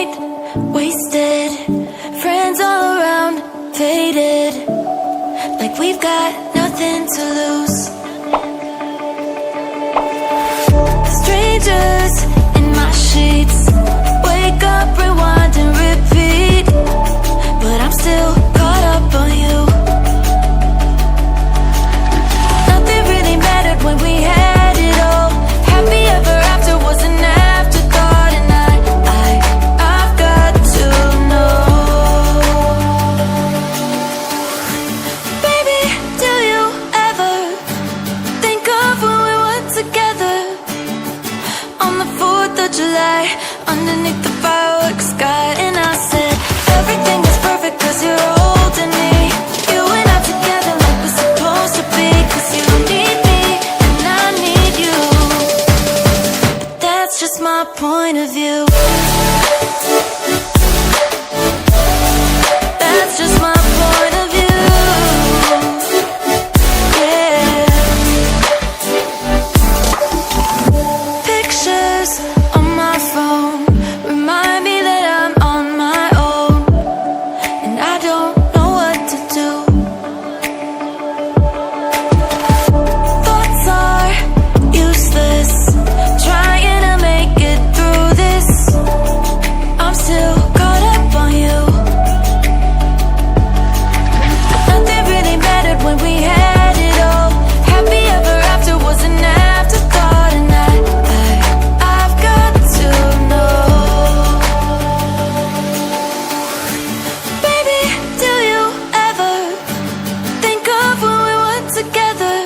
Midnight, wasted, friends all around, faded, like we've got nothing to lose. Strangers in my sheets, wake up, rewind and repeat, but I'm still caught up on you. Nothing really mattered when we had it all. Happy ever after was an afterthought, and I've got to know. Baby, do you ever think of when we were together on the 4th of July, underneath the fireworks sky? And I said, everything is perfect cause you're holding me. You and I together like we're supposed to be, cause you need me and I need you. But that's just my point of view. That's just my point of view. Yeah. Pictures on my phone remind me that I'm on my own, and I don't know what to do. Thoughts are useless, trying to make it through this. I'm still caught up on you. Nothing really mattered when we had it all. Happy ever after was an afterthought, and I've got to know. Baby, do you ever think of when we were together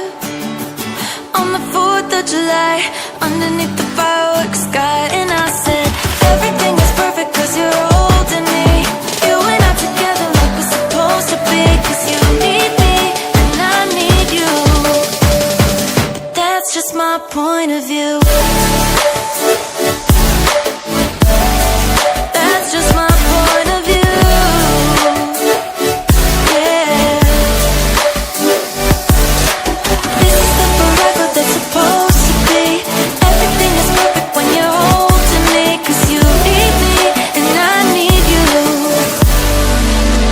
on the 4th of July, underneath the fireworks sky? And I said, everything is perfect cause you're holding me. You and I together like we're supposed to be, cause you need me and I need you. That's just my point of view. That's just my point of view. Yeah. This is the forever that's supposed to be. Everything is perfect when you're holding me, cause you need me and I need you.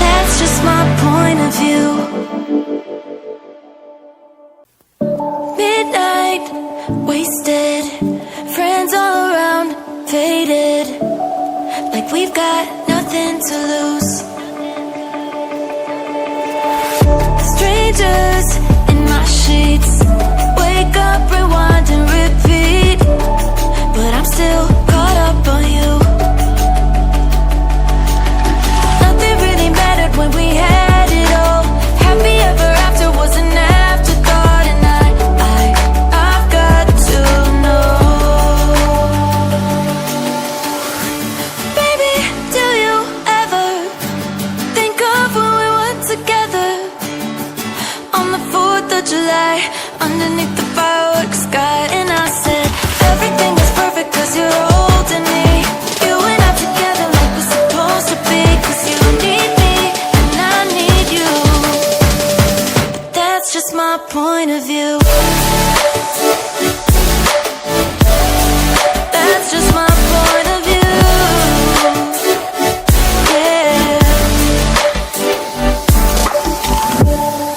That's just my point of view. Midnight, wasted, friends all around, faded, like we've got nothing to lose. Strangers in my sheets, wake up, rewind and repeat, but I'm still caught up on you. Nothing really mattered when we had it all. Happy ever after was an afterthought, and I've got to know. Baby, do you ever think of when we were together on the 4th of July, underneath the fireworks sky? And I said, everything is perfect cause you're holding me. You and I together like we're supposed to be, cause you need me and I need you. But that's just my point of view. That's just my point of view. Yeah.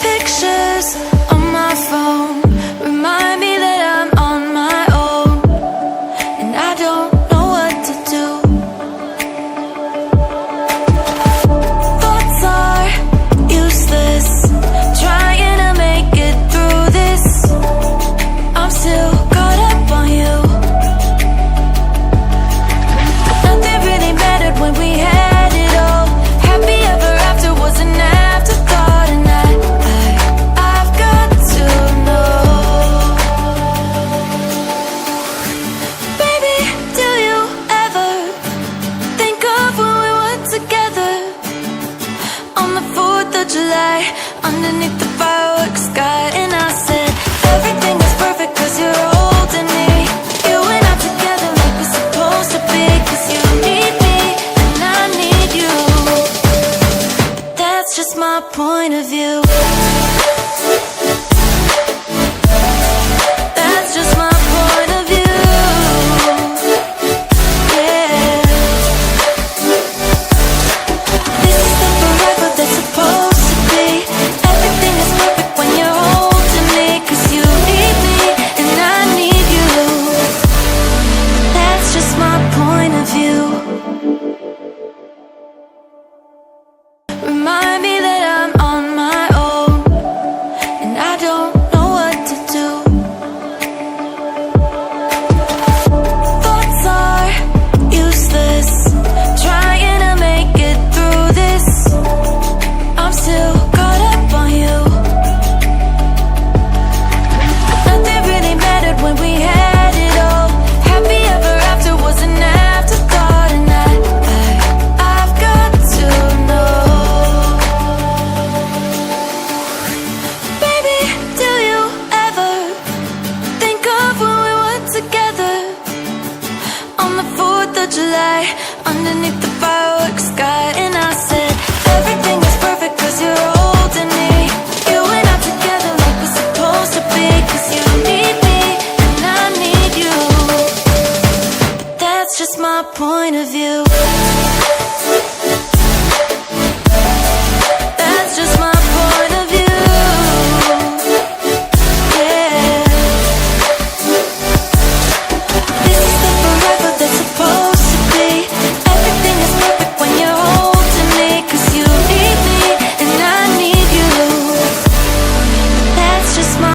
Pictures on my phone remind me that I'm on my own, and I don't know what to do. Thoughts are useless, trying to make it through this. I'm still caught up on you. Nothing really mattered when we had it all. Happy ever after was an afterthought, and I've got to know. Baby, do you ever think of when we were together on the 4th of July, underneath the fireworks sky? And I said, everything is perfect cause you're holding me. You and I together like we're supposed to be, cause you need me and I need you. That's just my point of view. That's just my point of view. Yeah. of July, underneath the fireworks sky. And